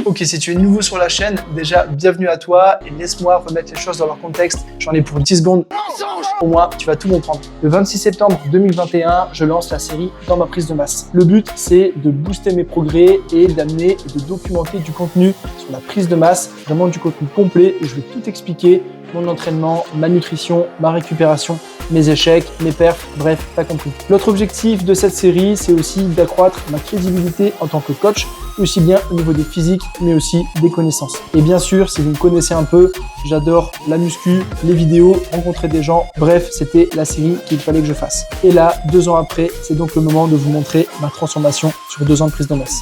Ok, si tu es nouveau sur la chaîne, déjà bienvenue à toi et laisse-moi remettre les choses dans leur contexte. J'en ai pour 10 secondes. Au moins, tu vas tout comprendre. Le 26 septembre 2021, je lance la série Dans ma prise de masse. Le but, c'est de booster mes progrès et d'amener et de documenter du contenu sur la prise de masse, vraiment du contenu complet où je vais tout expliquer, mon entraînement, ma nutrition, ma récupération, mes échecs, mes perfs, bref, t'as compris. L'autre objectif de cette série, c'est aussi d'accroître ma crédibilité en tant que coach, aussi bien au niveau des physiques, mais aussi des connaissances. Et bien sûr, si vous me connaissez un peu, j'adore la muscu, les vidéos, rencontrer des gens, bref, c'était la série qu'il fallait que je fasse. Et là, 2 ans après, c'est donc le moment de vous montrer ma transformation sur 2 ans de prise de masse.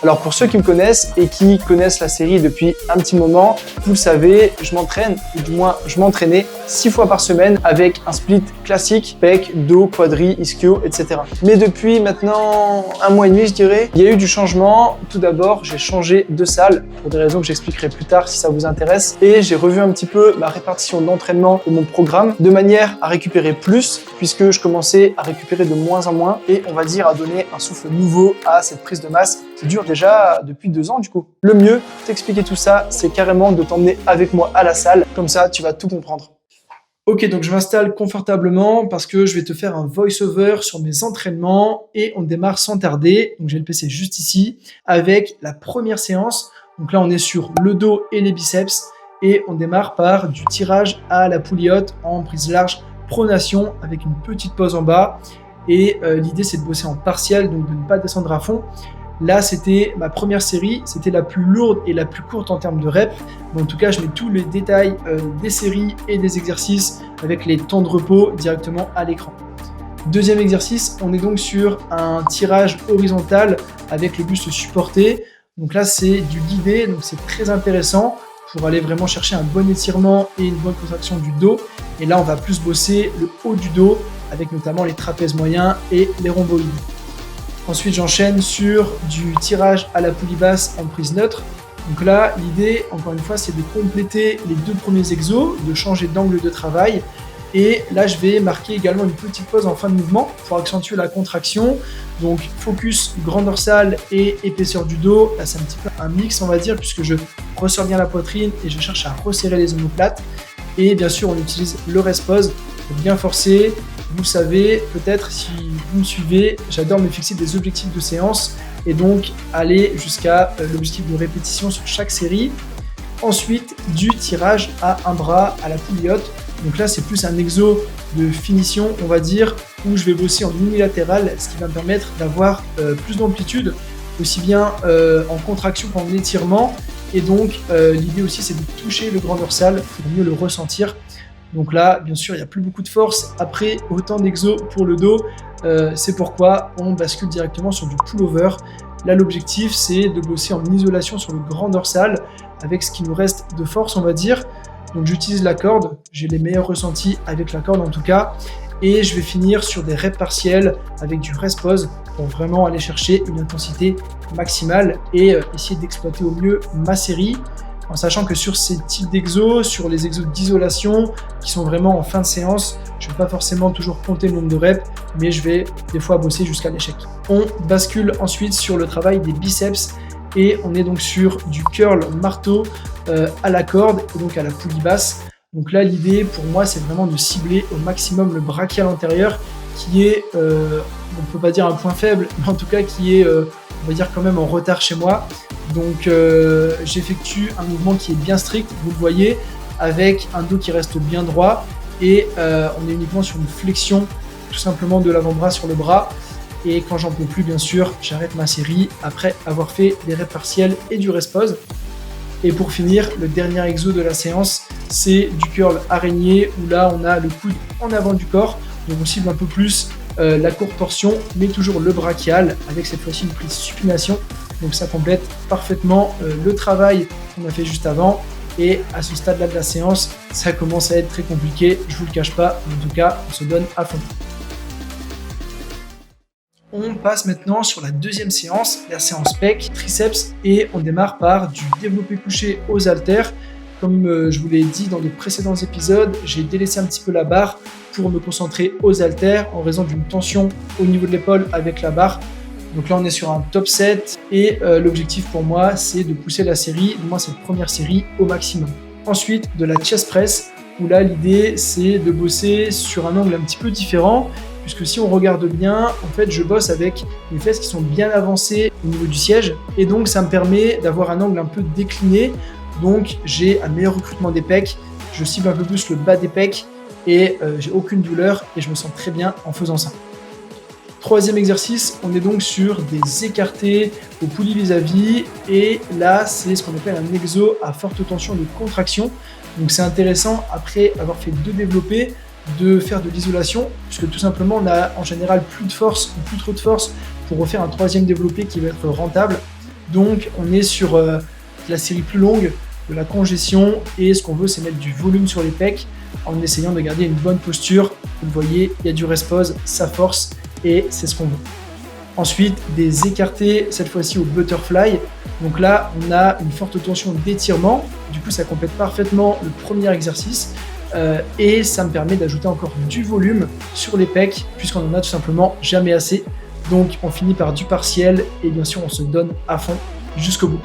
Alors pour ceux qui me connaissent et qui connaissent la série depuis un petit moment, vous le savez, je m'entraîne, ou du moins je m'entraînais 6 fois par semaine avec un split classique, pec, dos, quadri, ischio, etc. Mais depuis maintenant 1 mois et demi, je dirais, il y a eu du changement. Tout d'abord, j'ai changé de salle pour des raisons que j'expliquerai plus tard si ça vous intéresse. Et j'ai revu un petit peu ma répartition d'entraînement de mon programme de manière à récupérer plus puisque je commençais à récupérer de moins en moins et on va dire à donner un souffle nouveau à cette prise de masse qui dure déjà depuis 2 ans du coup. Le mieux pour t'expliquer tout ça, c'est carrément de t'emmener avec moi à la salle. Comme ça, tu vas tout comprendre. Ok, donc je m'installe confortablement parce que je vais te faire un voice-over sur mes entraînements et on démarre sans tarder. Donc j'ai le PC juste ici avec la première séance. Donc là, on est sur le dos et les biceps et on démarre par du tirage à la poulie haute en prise large, pronation avec une petite pause en bas. Et l'idée, c'est de bosser en partiel, donc de ne pas descendre à fond. Là, c'était ma première série, c'était la plus lourde et la plus courte en termes de reps. Mais en tout cas, je mets tous les détails des séries et des exercices avec les temps de repos directement à l'écran. Deuxième exercice, on est donc sur un tirage horizontal avec le buste supporté. Donc là, c'est du guidé, donc c'est très intéressant pour aller vraiment chercher un bon étirement et une bonne contraction du dos. Et là, on va plus bosser le haut du dos avec notamment les trapèzes moyens et les rhomboïdes. Ensuite, j'enchaîne sur du tirage à la poulie basse en prise neutre. Donc là, l'idée, encore une fois, c'est de compléter les 2 premiers exos, de changer d'angle de travail. Et là, je vais marquer également une petite pause en fin de mouvement pour accentuer la contraction. Donc, focus grand dorsal et épaisseur du dos. Là, c'est un petit peu un mix, on va dire, puisque je ressors bien la poitrine et je cherche à resserrer les omoplates. Et bien sûr, on utilise le rest pause pour bien forcer. Vous savez, peut-être si vous me suivez, j'adore me fixer des objectifs de séance et donc aller jusqu'à l'objectif de répétition sur chaque série. Ensuite, du tirage à un bras à la poulie haute. Donc là, c'est plus un exo de finition, on va dire, où je vais bosser en unilatéral, ce qui va me permettre d'avoir plus d'amplitude, aussi bien en contraction qu'en étirement. Et donc, l'idée aussi, c'est de toucher le grand dorsal pour mieux le ressentir. Donc là, bien sûr, il n'y a plus beaucoup de force. Après, autant d'exos pour le dos, c'est pourquoi on bascule directement sur du pullover. Là, l'objectif, c'est de bosser en isolation sur le grand dorsal avec ce qui nous reste de force, on va dire. Donc j'utilise la corde, j'ai les meilleurs ressentis avec la corde en tout cas. Et je vais finir sur des reps partiels avec du rest pause pour vraiment aller chercher une intensité maximale et essayer d'exploiter au mieux ma série. En sachant que sur ces types d'exos, sur les exos d'isolation qui sont vraiment en fin de séance, je ne vais pas forcément toujours compter le nombre de reps, mais je vais des fois bosser jusqu'à l'échec. On bascule ensuite sur le travail des biceps et on est donc sur du curl marteau à la corde et donc à la poulie basse. Donc là, l'idée pour moi, c'est vraiment de cibler au maximum le brachial antérieur qui est, on ne peut pas dire un point faible, mais en tout cas qui est, on va dire quand même en retard chez moi. Donc j'effectue un mouvement qui est bien strict, vous le voyez, avec un dos qui reste bien droit et on est uniquement sur une flexion tout simplement de l'avant-bras sur le bras. Et quand j'en peux plus, bien sûr, j'arrête ma série après avoir fait des reps partiels et du rest pause. Et pour finir, le dernier exo de la séance, c'est du curl araignée où là on a le coude en avant du corps, donc on cible un peu plus la courte torsion, mais toujours le brachial avec cette fois-ci une prise supination. Donc ça complète parfaitement le travail qu'on a fait juste avant. Et à ce stade-là de la séance, ça commence à être très compliqué, je vous le cache pas, mais en tout cas, on se donne à fond. On passe maintenant sur la deuxième séance, la séance pec, triceps, et on démarre par du développé couché aux haltères. Comme je vous l'ai dit dans les précédents épisodes, j'ai délaissé un petit peu la barre pour me concentrer aux haltères en raison d'une tension au niveau de l'épaule avec la barre. Donc là, on est sur un top 7 et l'objectif pour moi, c'est de pousser la série, du moins cette première série, au maximum. Ensuite, de la chest press, où là, l'idée, c'est de bosser sur un angle un petit peu différent, puisque si on regarde bien, en fait, je bosse avec les fesses qui sont bien avancées au niveau du siège, et donc ça me permet d'avoir un angle un peu décliné, donc j'ai un meilleur recrutement des pecs, je cible un peu plus le bas des pecs, et j'ai aucune douleur, et je me sens très bien en faisant ça. Troisième exercice, on est donc sur des écartés au poulie vis-à-vis, et là, c'est ce qu'on appelle un exo à forte tension de contraction. Donc c'est intéressant, après avoir fait 2 développés, de faire de l'isolation, puisque tout simplement on a en général plus de force ou plus trop de force pour refaire un 3e développé qui va être rentable. Donc on est sur la série plus longue, de la congestion, et ce qu'on veut c'est mettre du volume sur les pecs en essayant de garder une bonne posture. Vous le voyez, il y a du rest-pause, ça force et c'est ce qu'on veut. Ensuite, des écartés, cette fois-ci au butterfly. Donc là, on a une forte tension d'étirement. Du coup, ça complète parfaitement le premier exercice. Et ça me permet d'ajouter encore du volume sur les pecs, puisqu'on en a tout simplement jamais assez. Donc, on finit par du partiel et bien sûr, on se donne à fond jusqu'au bout.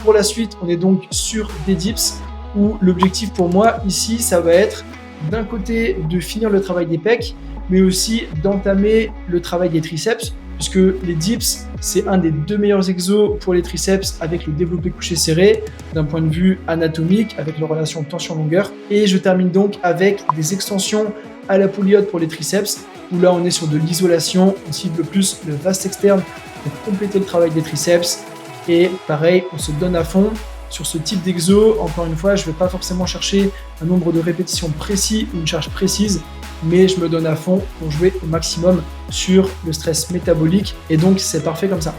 Pour la suite, on est donc sur des dips, où l'objectif pour moi ici, ça va être d'un côté de finir le travail des pecs, mais aussi d'entamer le travail des triceps, puisque les dips, c'est un des 2 meilleurs exos pour les triceps avec le développé couché serré, d'un point de vue anatomique, avec la relation tension-longueur. Et je termine donc avec des extensions à la polyode pour les triceps, où là on est sur de l'isolation, on cible plus le vaste externe pour compléter le travail des triceps. Et pareil, on se donne à fond. Sur ce type d'exo, encore une fois, je ne vais pas forcément chercher un nombre de répétitions précis ou une charge précise, mais je me donne à fond pour jouer au maximum sur le stress métabolique, et donc c'est parfait comme ça.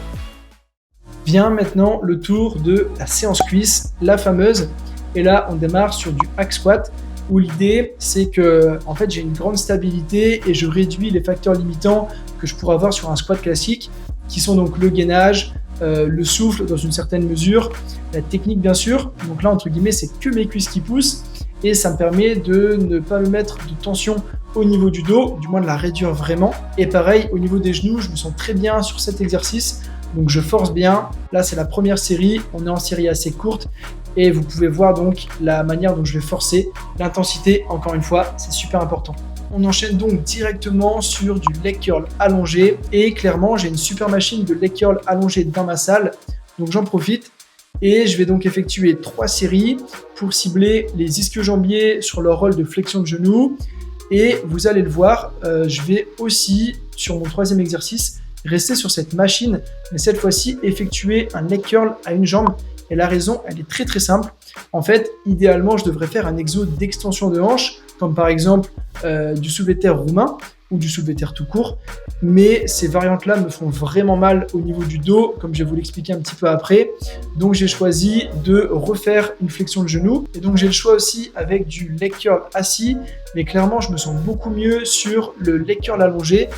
Vient maintenant le tour de la séance cuisse, la fameuse, et là on démarre sur du hack squat, où l'idée c'est que en fait j'ai une grande stabilité et je réduis les facteurs limitants que je pourrais avoir sur un squat classique, qui sont donc le gainage, le souffle dans une certaine mesure, la technique bien sûr. Donc là entre guillemets c'est que mes cuisses qui poussent, et ça me permet de ne pas me mettre de tension au niveau du dos, du moins de la réduire vraiment. Et pareil au niveau des genoux, je me sens très bien sur cet exercice, donc je force bien. Là c'est la première série, on est en série assez courte, et vous pouvez voir donc la manière dont je vais forcer, l'intensité encore une fois, c'est super important. On enchaîne donc directement sur du leg curl allongé, et clairement j'ai une super machine de leg curl allongé dans ma salle, donc j'en profite. Et je vais donc effectuer 3 séries pour cibler les ischio-jambiers sur leur rôle de flexion de genou. Et vous allez le voir, je vais aussi, sur mon 3e exercice, rester sur cette machine, mais cette fois-ci effectuer un leg curl à une jambe. Et la raison, elle est très très simple. En fait, idéalement, je devrais faire un exo d'extension de hanche, comme par exemple du soulevé de terre roumain ou du soulevé de terre tout court. Mais ces variantes-là me font vraiment mal au niveau du dos, comme je vais vous l'expliquer un petit peu après. Donc j'ai choisi de refaire une flexion de genou. Et donc j'ai le choix aussi avec du leg curl assis, mais clairement je me sens beaucoup mieux sur le leg curl allongé.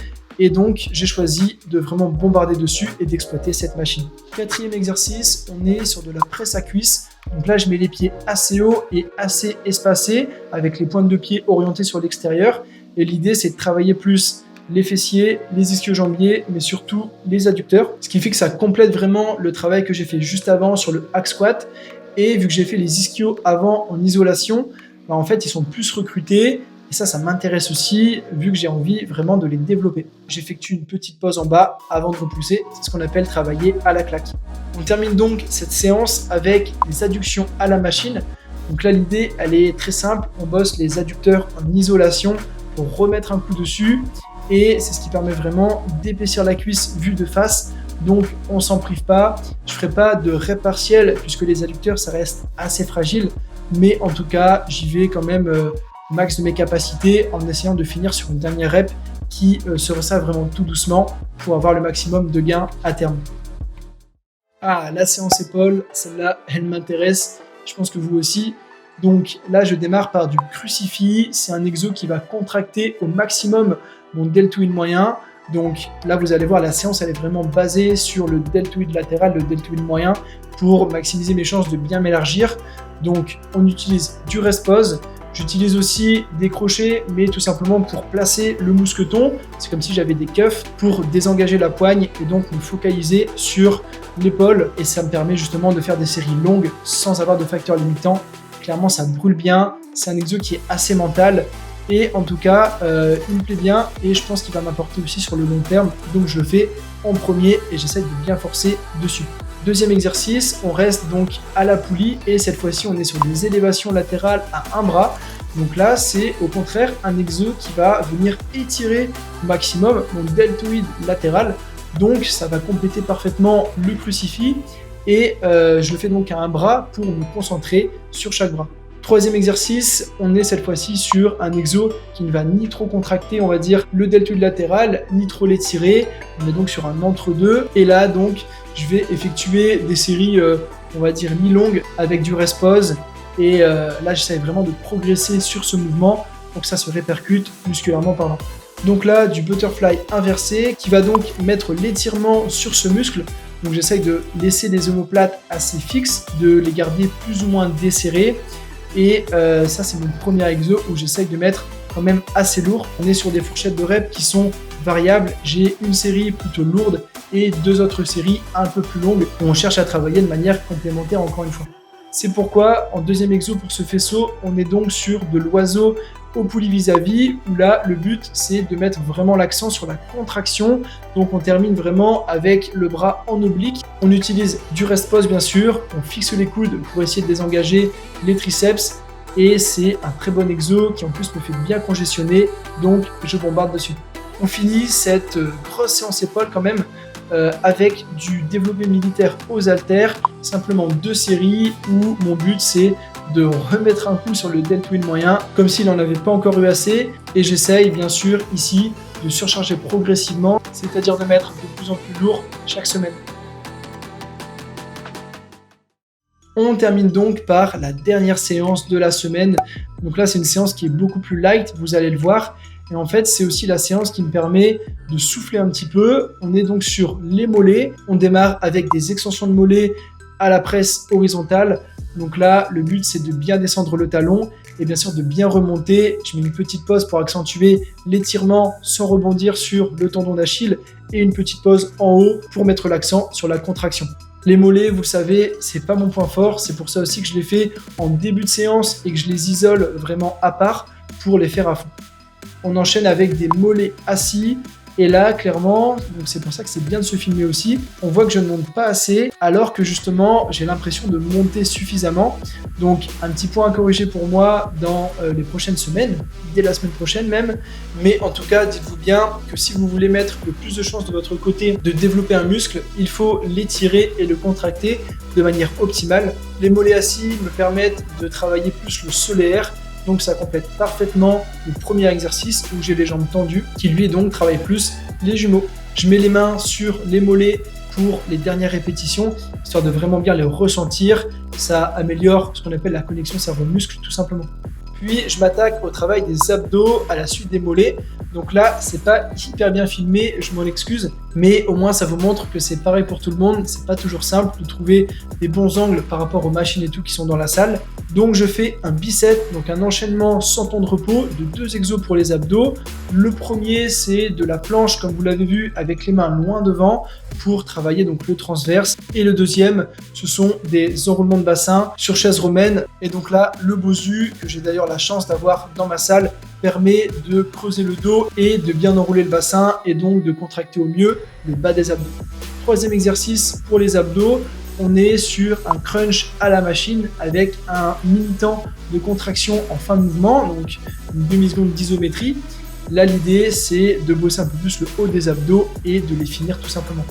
Et donc j'ai choisi de vraiment bombarder dessus et d'exploiter cette machine. 4e exercice, on est sur de la presse à cuisse. Donc là je mets les pieds assez hauts et assez espacés, avec les pointes de pied orientées sur l'extérieur. Et l'idée c'est de travailler plus les fessiers, les ischio-jambiers, mais surtout les adducteurs. Ce qui fait que ça complète vraiment le travail que j'ai fait juste avant sur le hack squat. Et vu que j'ai fait les ischios avant en isolation, bah en fait ils sont plus recrutés. Et ça m'intéresse aussi, vu que j'ai envie vraiment de les développer. J'effectue une petite pause en bas avant de repousser. C'est ce qu'on appelle travailler à la claque. On termine donc cette séance avec les adductions à la machine. Donc là, l'idée, elle est très simple. On bosse les adducteurs en isolation pour remettre un coup dessus. Et c'est ce qui permet vraiment d'épaissir la cuisse vue de face. Donc, on s'en prive pas. Je ferai pas de rep partiel puisque les adducteurs, ça reste assez fragile. Mais en tout cas, j'y vais quand même max de mes capacités en essayant de finir sur une dernière rep qui se resserre vraiment tout doucement pour avoir le maximum de gains à terme. Ah, la séance épaule, celle-là, elle m'intéresse. Je pense que vous aussi. Donc là, je démarre par du crucifix. C'est un exo qui va contracter au maximum mon deltoïde moyen. Donc là, vous allez voir, la séance, elle est vraiment basée sur le deltoïde latéral, le deltoïde moyen, pour maximiser mes chances de bien m'élargir. Donc, on utilise du rest pause. J'utilise aussi des crochets, mais tout simplement pour placer le mousqueton. C'est comme si j'avais des cuffs pour désengager la poigne et donc me focaliser sur l'épaule. Et ça me permet justement de faire des séries longues sans avoir de facteurs limitants. Clairement, ça brûle bien. C'est un exo qui est assez mental. Et en tout cas, il me plaît bien et je pense qu'il va m'apporter aussi sur le long terme. Donc je le fais en premier et j'essaie de bien forcer dessus. Deuxième exercice, on reste donc à la poulie et cette fois-ci on est sur des élévations latérales à un bras. Donc là c'est au contraire un exo qui va venir étirer au maximum mon deltoïde latéral. Donc ça va compléter parfaitement le crucifix et je le fais donc à un bras pour me concentrer sur chaque bras. Troisième exercice, on est cette fois-ci sur un exo qui ne va ni trop contracter, on va dire, le deltoïde latéral, ni trop l'étirer. On est donc sur un entre-deux. Et là, donc, je vais effectuer des séries, on va dire, mi-longues avec du rest pause. Et là, j'essaie vraiment de progresser sur ce mouvement pour que ça se répercute musculairement parlant. Donc là, du butterfly inversé qui va donc mettre l'étirement sur ce muscle. Donc j'essaye de laisser les omoplates assez fixes, de les garder plus ou moins desserrés. Et ça, c'est mon premier exo où j'essaye de mettre quand même assez lourd. On est sur des fourchettes de reps qui sont variables. J'ai une série plutôt lourde et 2 autres séries un peu plus longues où on cherche à travailler de manière complémentaire encore une fois. C'est pourquoi en deuxième exo pour ce faisceau, on est donc sur de l'oiseau au poulie vis-à-vis où là le but c'est de mettre vraiment l'accent sur la contraction. Donc on termine vraiment avec le bras en oblique. On utilise du rest pause bien sûr, on fixe les coudes pour essayer de désengager les triceps et c'est un très bon exo qui en plus me fait bien congestionner, donc je bombarde dessus. On finit cette grosse séance épaules quand même avec du développé militaire aux haltères, simplement 2 séries où mon but c'est de remettre un coup sur le deltoïde moyen comme s'il n'en avait pas encore eu assez et j'essaye bien sûr ici de surcharger progressivement, c'est-à-dire de mettre de plus en plus lourd chaque semaine. On termine donc par la dernière séance de la semaine. Donc là c'est une séance qui est beaucoup plus light, vous allez le voir. Et en fait, c'est aussi la séance qui me permet de souffler un petit peu. On est donc sur les mollets. On démarre avec des extensions de mollets à la presse horizontale. Donc là, le but, c'est de bien descendre le talon et bien sûr de bien remonter. Je mets une petite pause pour accentuer l'étirement sans rebondir sur le tendon d'Achille et une petite pause en haut pour mettre l'accent sur la contraction. Les mollets, vous le savez, c'est pas mon point fort. C'est pour ça aussi que je les fais en début de séance et que je les isole vraiment à part pour les faire à fond. On enchaîne avec des mollets assis. Et là, clairement, donc c'est pour ça que c'est bien de se filmer aussi, on voit que je ne monte pas assez, alors que justement, j'ai l'impression de monter suffisamment. Donc, un petit point à corriger pour moi dans les prochaines semaines, dès la semaine prochaine même. Mais en tout cas, dites-vous bien que si vous voulez mettre le plus de chances de votre côté de développer un muscle, il faut l'étirer et le contracter de manière optimale. Les mollets assis me permettent de travailler plus le solaire. Donc ça complète parfaitement le premier exercice où j'ai les jambes tendues, qui lui donc travaille plus les jumeaux. Je mets les mains sur les mollets pour les dernières répétitions, histoire de vraiment bien les ressentir. Ça améliore ce qu'on appelle la connexion cerveau-muscle tout simplement. Puis je m'attaque au travail des abdos à la suite des mollets. Donc là, c'est pas hyper bien filmé, je m'en excuse, mais au moins ça vous montre que c'est pareil pour tout le monde. C'est pas toujours simple de trouver des bons angles par rapport aux machines et tout qui sont dans la salle. Donc je fais un bicep, donc un enchaînement sans temps de repos de 2 exos pour les abdos. Le premier, c'est de la planche, comme vous l'avez vu, avec les mains loin devant pour travailler donc le transverse. Et le deuxième, ce sont des enroulements de bassin sur chaise romaine. Et donc là, le Bosu, que j'ai d'ailleurs la chance d'avoir dans ma salle, permet de creuser le dos et de bien enrouler le bassin et donc de contracter au mieux le bas des abdos. Troisième exercice pour les abdos, on est sur un crunch à la machine avec un mini-temps de contraction en fin de mouvement, donc une demi-seconde d'isométrie. Là, l'idée, c'est de bosser un peu plus le haut des abdos et de les finir tout simplement.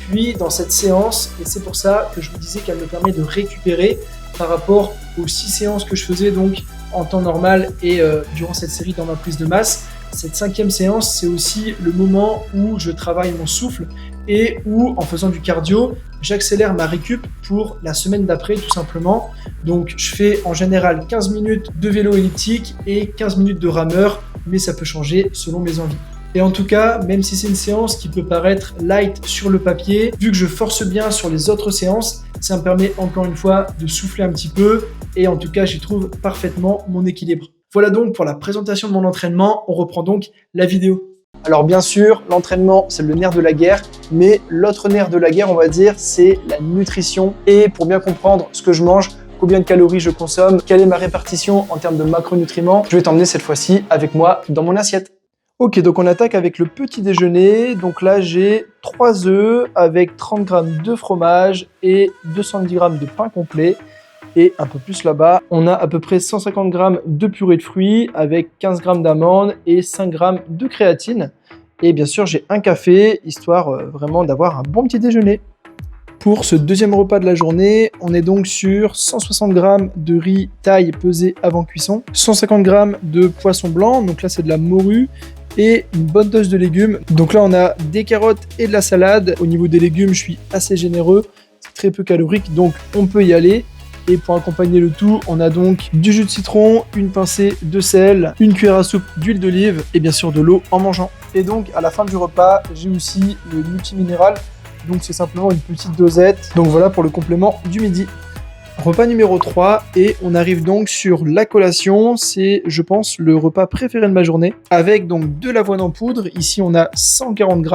Puis, dans cette séance, et c'est pour ça que je vous disais qu'elle me permet de récupérer par rapport aux 6 séances que je faisais donc en temps normal et durant cette série dans ma prise de masse. Cette 5e séance, c'est aussi le moment où je travaille mon souffle et où, en faisant du cardio, j'accélère ma récup pour la semaine d'après tout simplement. Donc je fais en général 15 minutes de vélo elliptique et 15 minutes de rameur, mais ça peut changer selon mes envies. Et en tout cas, même si c'est une séance qui peut paraître light sur le papier, vu que je force bien sur les autres séances, ça me permet encore une fois de souffler un petit peu et en tout cas, j'y trouve parfaitement mon équilibre. Voilà donc pour la présentation de mon entraînement. On reprend donc la vidéo. Alors bien sûr, l'entraînement, c'est le nerf de la guerre, mais l'autre nerf de la guerre, on va dire, c'est la nutrition. Et pour bien comprendre ce que je mange, combien de calories je consomme, quelle est ma répartition en termes de macronutriments, je vais t'emmener cette fois-ci avec moi dans mon assiette. Ok, donc on attaque avec le petit déjeuner. Donc là, j'ai 3 œufs avec 30 g de fromage et 210 g de pain complet. Et un peu plus là-bas, on a à peu près 150 g de purée de fruits avec 15 g d'amandes et 5 g de créatine. Et bien sûr, j'ai un café, histoire vraiment d'avoir un bon petit déjeuner. Pour ce deuxième repas de la journée, on est donc sur 160 g de riz thaï pesé avant cuisson, 150 g de poisson blanc, donc là c'est de la morue, et une bonne dose de légumes. Donc là on a des carottes et de la salade. Au niveau des légumes, je suis assez généreux, c'est très peu calorique, donc on peut y aller. Et pour accompagner le tout, on a donc du jus de citron, une pincée de sel, une cuillère à soupe d'huile d'olive et bien sûr de l'eau en mangeant. Et donc à la fin du repas, j'ai aussi le multiminéral. Donc c'est simplement une petite dosette. Donc voilà pour le complément du midi. Repas numéro 3 et on arrive donc sur la collation. C'est, je pense, le repas préféré de ma journée. Avec donc de l'avoine en poudre. Ici on a 140 g.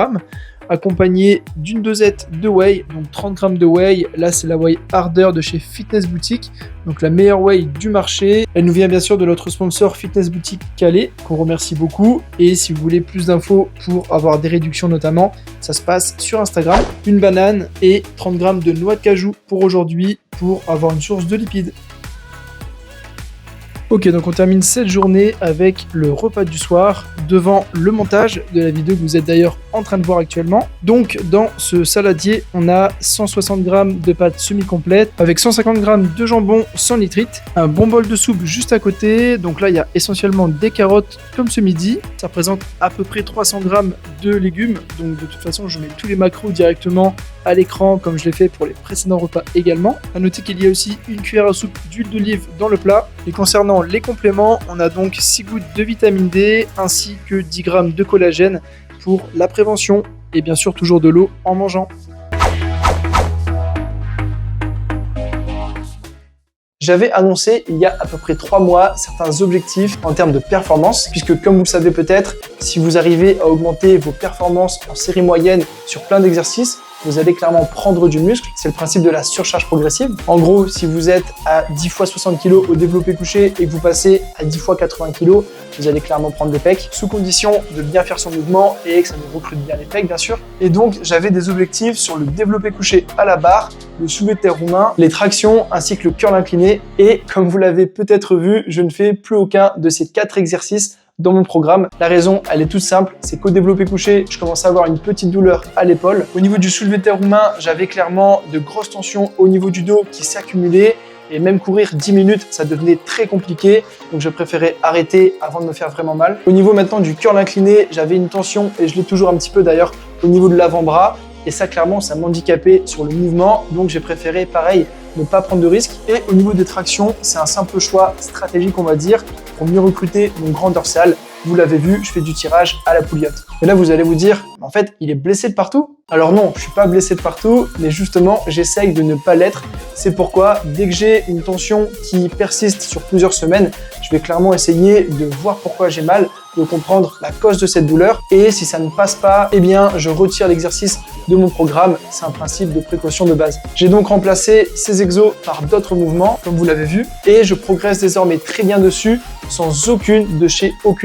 Accompagné d'une dosette de whey, donc 30 g de whey. Là, c'est la whey Harder de chez Fitness Boutique, donc la meilleure whey du marché. Elle nous vient bien sûr de notre sponsor Fitness Boutique Calais, qu'on remercie beaucoup. Et si vous voulez plus d'infos pour avoir des réductions notamment, ça se passe sur Instagram. Une banane et 30 g de noix de cajou pour aujourd'hui, pour avoir une source de lipides. Ok, donc on termine cette journée avec le repas du soir devant le montage de la vidéo que vous êtes d'ailleurs en train de voir actuellement. Donc dans ce saladier, on a 160 g de pâtes semi-complètes avec 150 g de jambon sans nitrite, un bon bol de soupe juste à côté. Donc là, il y a essentiellement des carottes comme ce midi. Ça représente à peu près 300 g de légumes. Donc de toute façon, je mets tous les macros directement à l'écran comme je l'ai fait pour les précédents repas également. À noter qu'il y a aussi une cuillère à soupe d'huile d'olive dans le plat. Et concernant les compléments, on a donc 6 gouttes de vitamine D ainsi que 10 g de collagène pour la prévention et bien sûr toujours de l'eau en mangeant. J'avais annoncé il y a à peu près 3 mois certains objectifs en termes de performance, puisque comme vous le savez peut-être, si vous arrivez à augmenter vos performances en série moyenne sur plein d'exercices, vous allez clairement prendre du muscle. C'est le principe de la surcharge progressive. En gros, si vous êtes à 10 fois 60 kg au développé couché et que vous passez à 10 fois 80 kg, vous allez clairement prendre des pecs, sous condition de bien faire son mouvement et que ça nous recrute bien les pecs, bien sûr. Et donc, j'avais des objectifs sur le développé couché à la barre, le soulevé de terre roumain, les tractions ainsi que le curl incliné. Et comme vous l'avez peut-être vu, je ne fais plus aucun de ces 4 exercices dans mon programme. La raison, elle est toute simple, c'est qu'au développé couché, je commence à avoir une petite douleur à l'épaule. Au niveau du soulevé de terre roumain, j'avais clairement de grosses tensions au niveau du dos qui s'accumulaient et même courir 10 minutes, ça devenait très compliqué. Donc je préférais arrêter avant de me faire vraiment mal. Au niveau maintenant du curl incliné, j'avais une tension et je l'ai toujours un petit peu d'ailleurs au niveau de l'avant-bras. Et ça, clairement, ça m'handicapait sur le mouvement. Donc, j'ai préféré, pareil, ne pas prendre de risques. Et au niveau des tractions, c'est un simple choix stratégique, on va dire, pour mieux recruter mon grand dorsal. Vous l'avez vu, je fais du tirage à la pouliotte. Et là, vous allez vous dire, en fait, il est blessé de partout. Alors non, je suis pas blessé de partout, mais justement, j'essaye de ne pas l'être. C'est pourquoi, dès que j'ai une tension qui persiste sur plusieurs semaines, je vais clairement essayer de voir pourquoi j'ai mal, de comprendre la cause de cette douleur. Et si ça ne passe pas, eh bien, je retire l'exercice de mon programme. C'est un principe de précaution de base. J'ai donc remplacé ces exos par d'autres mouvements, comme vous l'avez vu, et je progresse désormais très bien dessus, sans aucune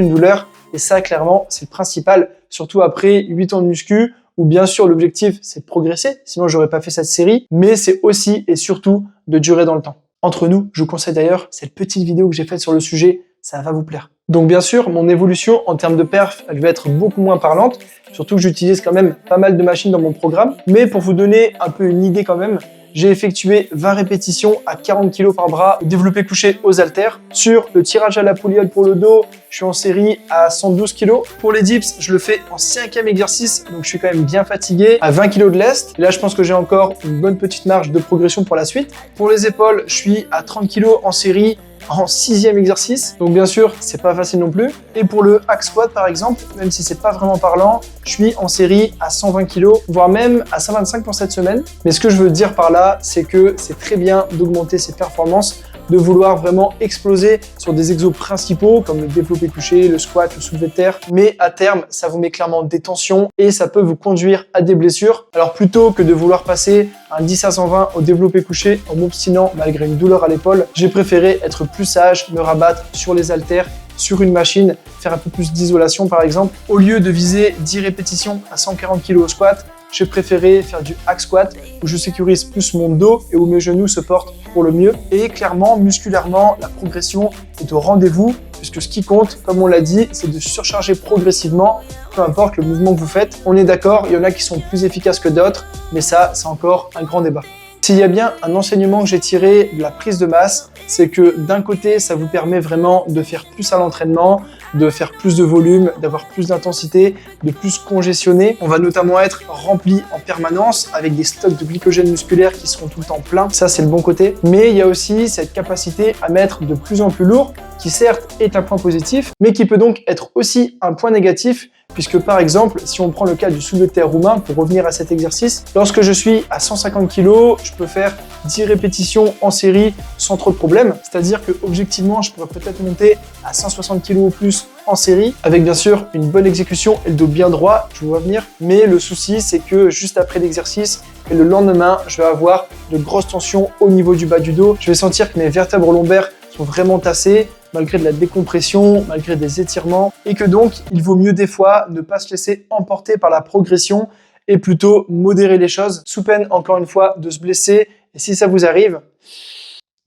douleur. Et ça, clairement, c'est le principal, surtout après 8 ans de muscu, où bien sûr l'objectif c'est de progresser, sinon j'aurais pas fait cette série, mais c'est aussi et surtout de durer dans le temps. Entre nous, je vous conseille d'ailleurs cette petite vidéo que j'ai faite sur le sujet, ça va vous plaire. Donc bien sûr, mon évolution en termes de perf, elle va être beaucoup moins parlante, surtout que j'utilise quand même pas mal de machines dans mon programme, mais pour vous donner un peu une idée quand même, j'ai effectué 20 répétitions à 40 kg par bras, développé couché aux haltères. Sur le tirage à la pouliotte pour le dos, je suis en série à 112 kg. Pour les dips, je le fais en 5e exercice, donc je suis quand même bien fatigué, à 20 kg de lest. Et là, je pense que j'ai encore une bonne petite marge de progression pour la suite. Pour les épaules, je suis à 30 kg en série, en 6e exercice. Donc bien sûr, c'est pas facile non plus. Et pour le hack squat par exemple, même si c'est pas vraiment parlant, je suis en série à 120 kg, voire même à 125 pour cette semaine. Mais ce que je veux dire par là, c'est que c'est très bien d'augmenter ses performances de vouloir vraiment exploser sur des exos principaux comme le développé couché, le squat, le soulevé de terre. Mais à terme, ça vous met clairement des tensions et ça peut vous conduire à des blessures. Alors plutôt que de vouloir passer un 10 à 120 au développé couché en m'obstinant malgré une douleur à l'épaule, j'ai préféré être plus sage, me rabattre sur les haltères, sur une machine, faire un peu plus d'isolation par exemple. Au lieu de viser 10 répétitions à 140 kg au squat, j'ai préféré faire du hack squat où je sécurise plus mon dos et où mes genoux se portent pour le mieux. Et clairement, musculairement, la progression est au rendez-vous puisque ce qui compte, comme on l'a dit, c'est de surcharger progressivement, peu importe le mouvement que vous faites. On est d'accord, il y en a qui sont plus efficaces que d'autres, mais ça, c'est encore un grand débat. S'il y a bien un enseignement que j'ai tiré de la prise de masse, c'est que d'un côté, ça vous permet vraiment de faire plus à l'entraînement, de faire plus de volume, d'avoir plus d'intensité, de plus congestionner. On va notamment être rempli en permanence avec des stocks de glycogène musculaire qui seront tout le temps pleins. Ça, c'est le bon côté. Mais il y a aussi cette capacité à mettre de plus en plus lourd, qui certes est un point positif, mais qui peut donc être aussi un point négatif, puisque par exemple, si on prend le cas du soulevé de terre roumain, pour revenir à cet exercice, lorsque je suis à 150 kg, je peux faire 10 répétitions en série sans trop de problème. C'est-à-dire que objectivement, je pourrais peut-être monter à 160 kg ou plus en série, avec bien sûr une bonne exécution et le dos bien droit, je vous vois venir. Mais le souci, c'est que juste après l'exercice et le lendemain, je vais avoir de grosses tensions au niveau du bas du dos. Je vais sentir que mes vertèbres lombaires sont vraiment tassées, malgré de la décompression, malgré des étirements, et que donc, il vaut mieux des fois ne pas se laisser emporter par la progression et plutôt modérer les choses, sous peine, encore une fois, de se blesser. Et si ça vous arrive,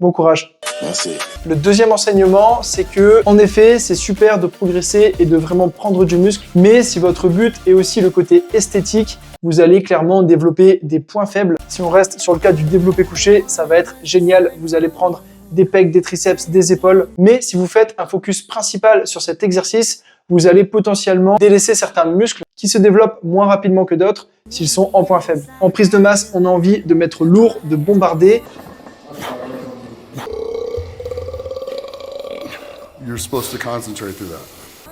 bon courage. Merci. Le deuxième enseignement, c'est que, en effet, c'est super de progresser et de vraiment prendre du muscle, mais si votre but est aussi le côté esthétique, vous allez clairement développer des points faibles. Si on reste sur le cas du développé couché, ça va être génial. Vous allez prendre des pecs, des triceps, des épaules. Mais si vous faites un focus principal sur cet exercice, vous allez potentiellement délaisser certains muscles qui se développent moins rapidement que d'autres s'ils sont en point faible. En prise de masse, on a envie de mettre lourd, de bombarder. You're supposed to concentrate through that.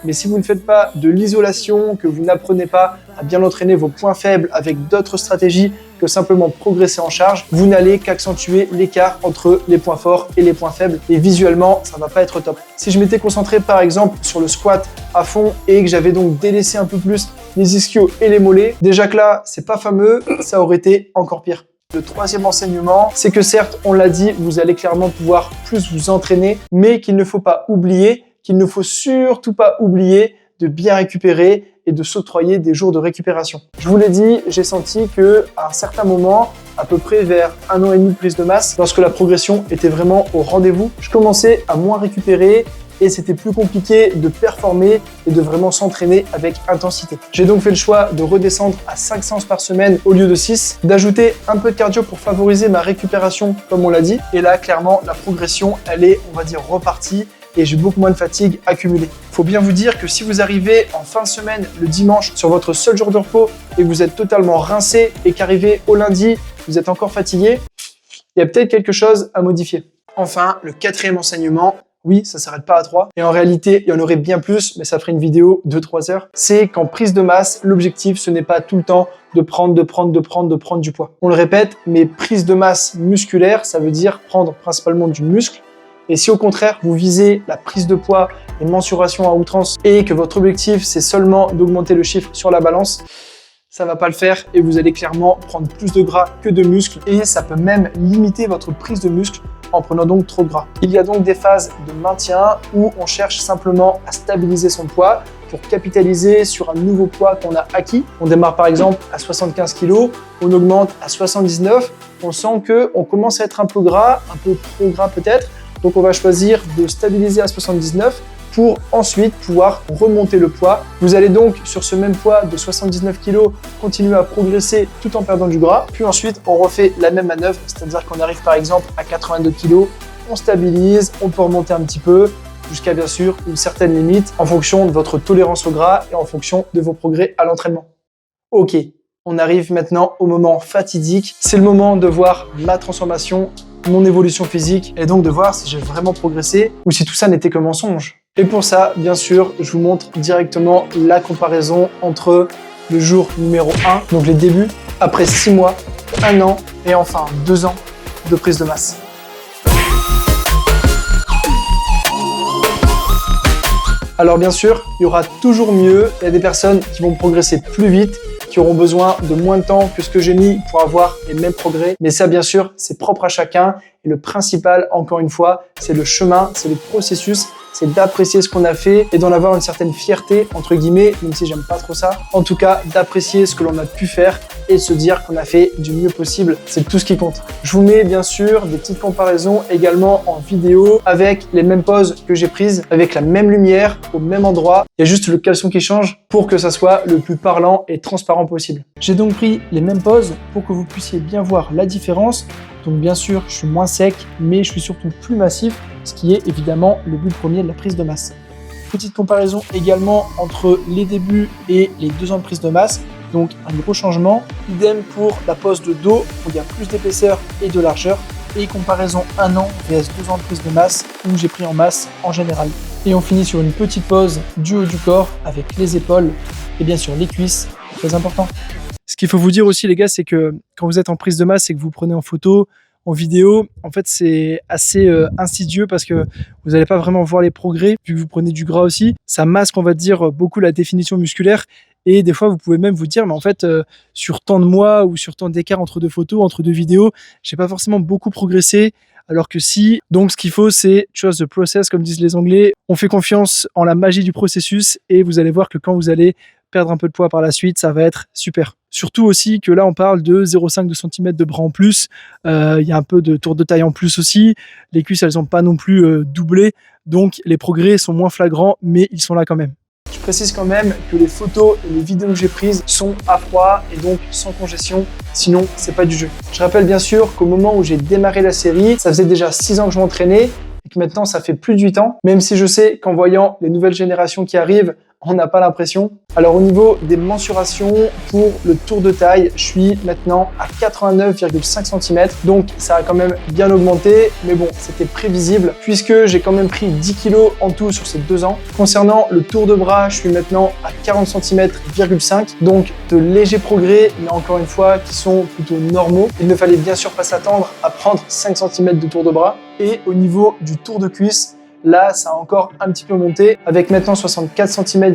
Mais si vous ne faites pas de l'isolation, que vous n'apprenez pas à bien entraîner vos points faibles avec d'autres stratégies que simplement progresser en charge, vous n'allez qu'accentuer l'écart entre les points forts et les points faibles. Et visuellement, ça va pas être top. Si je m'étais concentré par exemple sur le squat à fond et que j'avais donc délaissé un peu plus les ischios et les mollets, déjà que là, c'est pas fameux, ça aurait été encore pire. Le troisième enseignement, c'est que certes, on l'a dit, vous allez clairement pouvoir plus vous entraîner, mais qu'il ne faut pas oublier, qu'il ne faut surtout pas oublier de bien récupérer et de s'octroyer des jours de récupération. Je vous l'ai dit, j'ai senti que à un certain moment, à peu près vers 1 an et demi de prise de masse, lorsque la progression était vraiment au rendez-vous, je commençais à moins récupérer et c'était plus compliqué de performer et de vraiment s'entraîner avec intensité. J'ai donc fait le choix de redescendre à 5 séances par semaine au lieu de 6, d'ajouter un peu de cardio pour favoriser ma récupération, comme on l'a dit. Et là, clairement, la progression, elle est, on va dire, repartie et j'ai beaucoup moins de fatigue accumulée. Faut bien vous dire que si vous arrivez en fin de semaine, le dimanche, sur votre seul jour de repos et que vous êtes totalement rincé et qu'arrivé au lundi, vous êtes encore fatigué, il y a peut-être quelque chose à modifier. Enfin, le quatrième enseignement, oui, ça s'arrête pas à 3. Et en réalité, il y en aurait bien plus, mais ça ferait une vidéo de 3 heures. C'est qu'en prise de masse, l'objectif, ce n'est pas tout le temps de prendre du poids. On le répète, mais prise de masse musculaire, ça veut dire prendre principalement du muscle. Et si au contraire, vous visez la prise de poids, les mensurations à outrance et que votre objectif, c'est seulement d'augmenter le chiffre sur la balance, ça va pas le faire et vous allez clairement prendre plus de gras que de muscles et ça peut même limiter votre prise de muscle en prenant donc trop de gras. Il y a donc des phases de maintien où on cherche simplement à stabiliser son poids pour capitaliser sur un nouveau poids qu'on a acquis. On démarre par exemple à 75 kg, on augmente à 79, on sent qu'on commence à être un peu gras, un peu trop gras peut-être, donc on va choisir de stabiliser à 79 pour ensuite pouvoir remonter le poids. Vous allez donc sur ce même poids de 79 kg continuer à progresser tout en perdant du gras. Puis ensuite, on refait la même manœuvre, c'est-à-dire qu'on arrive par exemple à 82 kg, on stabilise, on peut remonter un petit peu jusqu'à bien sûr une certaine limite en fonction de votre tolérance au gras et en fonction de vos progrès à l'entraînement. Ok, on arrive maintenant au moment fatidique. C'est le moment de voir ma transformation, mon évolution physique et donc de voir si j'ai vraiment progressé ou si tout ça n'était que mensonge. Et pour ça, bien sûr, je vous montre directement la comparaison entre le jour numéro 1, donc les débuts, après 6 mois, 1 an et enfin 2 ans de prise de masse. Alors bien sûr, il y aura toujours mieux. Il y a des personnes qui vont progresser plus vite, qui auront besoin de moins de temps que ce que j'ai mis pour avoir les mêmes progrès. Mais ça, bien sûr, c'est propre à chacun. Et le principal, encore une fois, c'est le chemin, c'est le processus, c'est d'apprécier ce qu'on a fait et d'en avoir une certaine fierté, entre guillemets, même si j'aime pas trop ça. En tout cas, d'apprécier ce que l'on a pu faire et de se dire qu'on a fait du mieux possible. C'est tout ce qui compte. Je vous mets bien sûr des petites comparaisons également en vidéo avec les mêmes poses que j'ai prises, avec la même lumière, au même endroit. Il y a juste le caleçon qui change pour que ça soit le plus parlant et transparent possible. J'ai donc pris les mêmes poses pour que vous puissiez bien voir la différence. Donc bien sûr, je suis moins sec, mais je suis surtout plus massif, ce qui est évidemment le but premier de la prise de masse. Petite comparaison également entre les débuts et les 2 ans de prise de masse. Donc un gros changement. Idem pour la pose de dos, où il y a plus d'épaisseur et de largeur. Et comparaison 1 an vs 2 ans de prise de masse, où j'ai pris en masse en général. Et on finit sur une petite pose du haut du corps avec les épaules et bien sûr les cuisses, très important. Ce qu'il faut vous dire aussi les gars, c'est que quand vous êtes en prise de masse et que vous prenez en photo, en vidéo, en fait c'est assez insidieux parce que vous n'allez pas vraiment voir les progrès vu que vous prenez du gras aussi. Ça masque, on va dire, beaucoup la définition musculaire et des fois vous pouvez même vous dire mais en fait sur tant de mois ou sur tant d'écart entre 2 photos, entre 2 vidéos, j'ai pas forcément beaucoup progressé. Alors que si, donc ce qu'il faut c'est trust the process comme disent les Anglais. On fait confiance en la magie du processus et vous allez voir que quand vous allez perdre un peu de poids par la suite, ça va être super. Surtout aussi que là, on parle de 0,5 cm de bras en plus. Il y a un peu de tour de taille en plus aussi. Les cuisses, elles n'ont pas non plus doublé. Donc, les progrès sont moins flagrants, mais ils sont là quand même. Je précise quand même que les photos et les vidéos que j'ai prises sont à froid et donc sans congestion. Sinon, c'est pas du jeu. Je rappelle bien sûr qu'au moment où j'ai démarré la série, ça faisait déjà 6 ans que je m'entraînais et que maintenant, ça fait plus de 8 ans. Même si je sais qu'en voyant les nouvelles générations qui arrivent, on n'a pas l'impression. Alors au niveau des mensurations, pour le tour de taille, je suis maintenant à 89,5 cm. Donc ça a quand même bien augmenté, mais bon, c'était prévisible puisque j'ai quand même pris 10 kg en tout sur ces 2 ans. Concernant le tour de bras, je suis maintenant à 40 cm,5 cm. Donc de légers progrès, mais encore une fois, qui sont plutôt normaux. Il ne fallait bien sûr pas s'attendre à prendre 5 cm de tour de bras. Et au niveau du tour de cuisse, là, ça a encore un petit peu monté avec maintenant 64,5 cm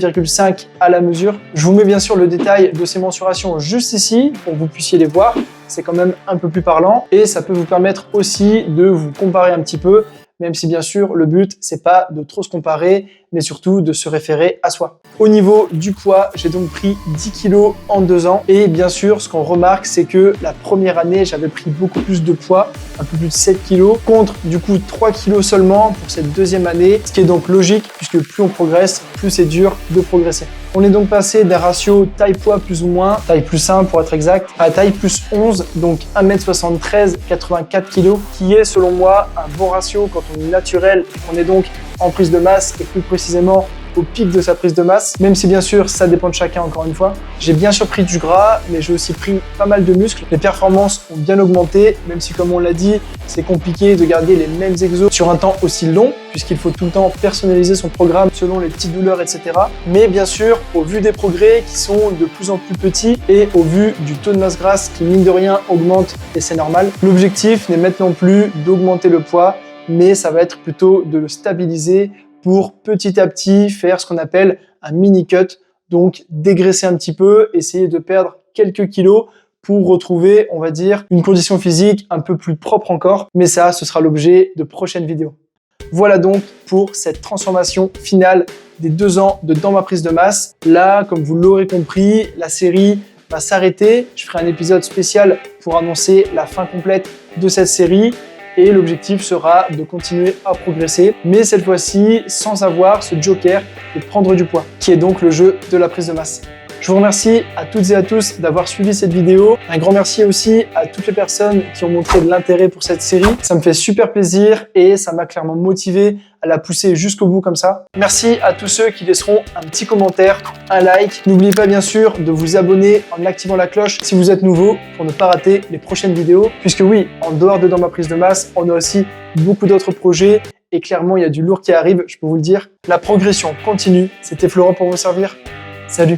à la mesure. Je vous mets bien sûr le détail de ces mensurations juste ici pour que vous puissiez les voir. C'est quand même un peu plus parlant et ça peut vous permettre aussi de vous comparer un petit peu, même si bien sûr le but c'est pas de trop se comparer, mais surtout de se référer à soi. Au niveau du poids, j'ai donc pris 10 kg en 2 ans et bien sûr ce qu'on remarque c'est que la première année j'avais pris beaucoup plus de poids, un peu plus de 7 kg contre du coup 3 kg seulement pour cette deuxième année, ce qui est donc logique puisque plus on progresse, plus c'est dur de progresser. On est donc passé d'un ratio taille-poids plus ou moins, taille plus 1 pour être exact, à taille plus 11, donc 1m73, 84 kg, qui est selon moi un bon ratio quand on est naturel et qu'on est donc en prise de masse et plus précisément au pic de sa prise de masse, même si bien sûr ça dépend de chacun encore une fois. J'ai bien sûr pris du gras, mais j'ai aussi pris pas mal de muscles. Les performances ont bien augmenté, même si comme on l'a dit, c'est compliqué de garder les mêmes exos sur un temps aussi long, puisqu'il faut tout le temps personnaliser son programme selon les petites douleurs, etc. Mais bien sûr, au vu des progrès qui sont de plus en plus petits et au vu du taux de masse grasse qui mine de rien augmente, et c'est normal, l'objectif n'est maintenant plus d'augmenter le poids, mais ça va être plutôt de le stabiliser pour petit à petit faire ce qu'on appelle un mini cut, donc dégraisser un petit peu, essayer de perdre quelques kilos pour retrouver, on va dire, une condition physique un peu plus propre encore, mais ça, ce sera l'objet de prochaines vidéos. Voilà donc pour cette transformation finale des 2 ans de Dans ma prise de masse. Là, comme vous l'aurez compris, la série va s'arrêter. Je ferai un épisode spécial pour annoncer la fin complète de cette série. Et l'objectif sera de continuer à progresser, mais cette fois-ci sans avoir ce joker de prendre du poids, qui est donc le jeu de la prise de masse. Je vous remercie à toutes et à tous d'avoir suivi cette vidéo. Un grand merci aussi à toutes les personnes qui ont montré de l'intérêt pour cette série. Ça me fait super plaisir et ça m'a clairement motivé à la pousser jusqu'au bout comme ça. Merci à tous ceux qui laisseront un petit commentaire, un like. N'oubliez pas bien sûr de vous abonner en activant la cloche si vous êtes nouveau pour ne pas rater les prochaines vidéos. Puisque oui, en dehors de Dans ma prise de masse, on a aussi beaucoup d'autres projets et clairement il y a du lourd qui arrive, je peux vous le dire. La progression continue. C'était Florent pour vous servir. Salut!